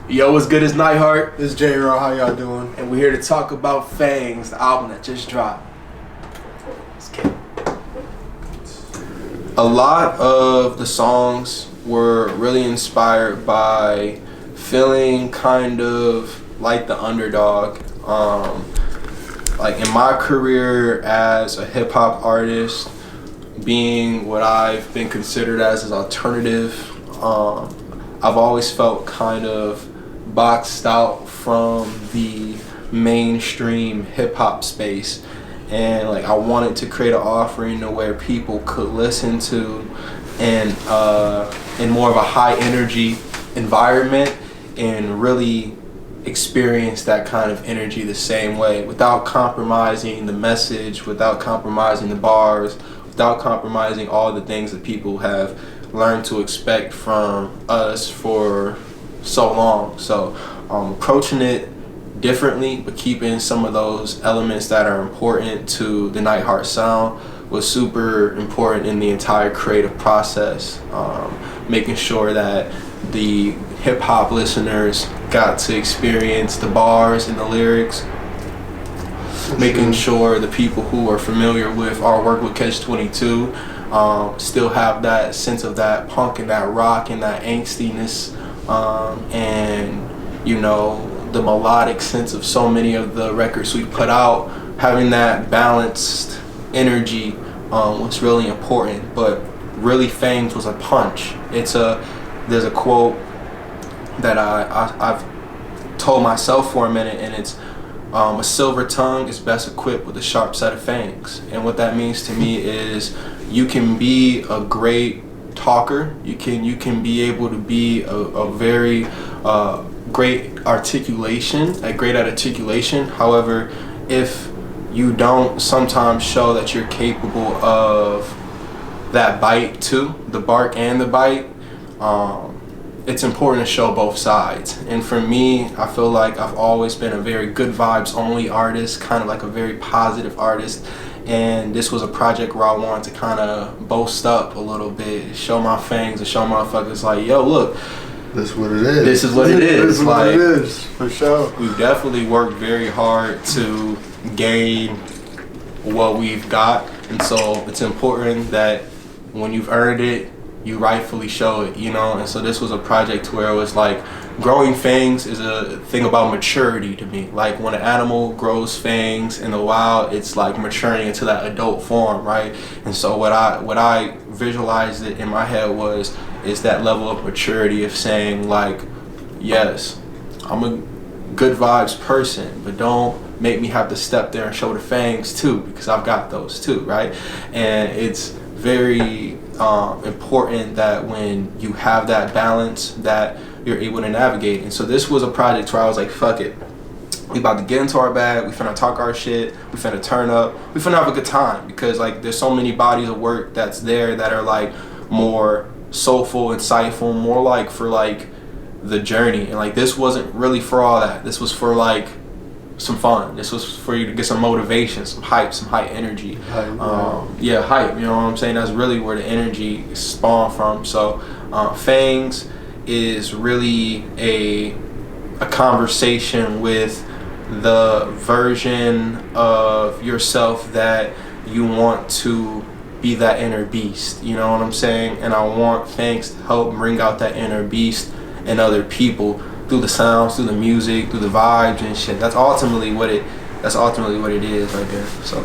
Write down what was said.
Yo, what's good? It's Knightheart. This is Jay Reau. How y'all doing? And we're here to talk about FANGZ, the album that just dropped. Let's get it. A lot of the songs were really inspired by feeling kind of like the underdog. Like in my career as a hip hop artist, being what I've been considered as alternative, I've always felt kind of boxed out from the mainstream hip hop space, and like I wanted to create an offering to where people could listen to and in more of a high energy environment and really experience that kind of energy the same way without compromising the message, without compromising the bars, without compromising all the things that people have learned to expect from us for so long. So approaching it differently but keeping some of those elements that are important to the Knightheart sound was super important in the entire creative process. Making sure that the hip hop listeners got to experience the bars and the lyrics, making sure the people who are familiar with our work with Catch-22 still have that sense of that punk and that rock and that angstiness, and you know, the melodic sense of so many of the records we put out, having that balanced energy was really important. But really, FANGZ was a punch. There's a quote that I've told myself for a minute, and it's a silver tongue is best equipped with a sharp set of fangs. And what that means to me is you can be a great talker, you can be able to be a very great articulation. However, if you don't sometimes show that you're capable of that bite too, the bark and the bite, it's important to show both sides. And for me, I feel like I've always been a very good vibes only artist, kind of like a very positive artist. And this was a project where I wanted to kind of boast up a little bit, show my fangs and show motherfuckers like, yo, look, this is what it is. This is what it is. This is what it is, for sure. We've definitely worked very hard to gain what we've got. And so it's important that when you've earned it, you rightfully show it, you know? And so this was a project where it was like, growing fangs is a thing about maturity to me. Like when an animal grows fangs in the wild, it's like maturing into that adult form, right? And so what I visualized it in my head is that level of maturity of saying like, yes, I'm a good vibes person, but don't make me have to step there and show the fangs too, because I've got those too, right? And it's very important that when you have that balance that you're able to navigate. And so this was a project where I was like, fuck it, we about to get into our bag, we finna talk our shit, we finna turn up, we finna have a good time, because like there's so many bodies of work that's there that are like more soulful, insightful, more like for like the journey. And like this wasn't really for all that. This was for like some fun. This was for you to get some motivation, some hype, some high energy. Hype, you know what I'm saying? That's really where the energy spawned from. So FANGZ is really a conversation with the version of yourself that you want to be, that inner beast, you know what I'm saying? And I want FANGZ to help bring out that inner beast in other people through the sounds, through the music, through the vibes and shit. That's ultimately what it is right there. So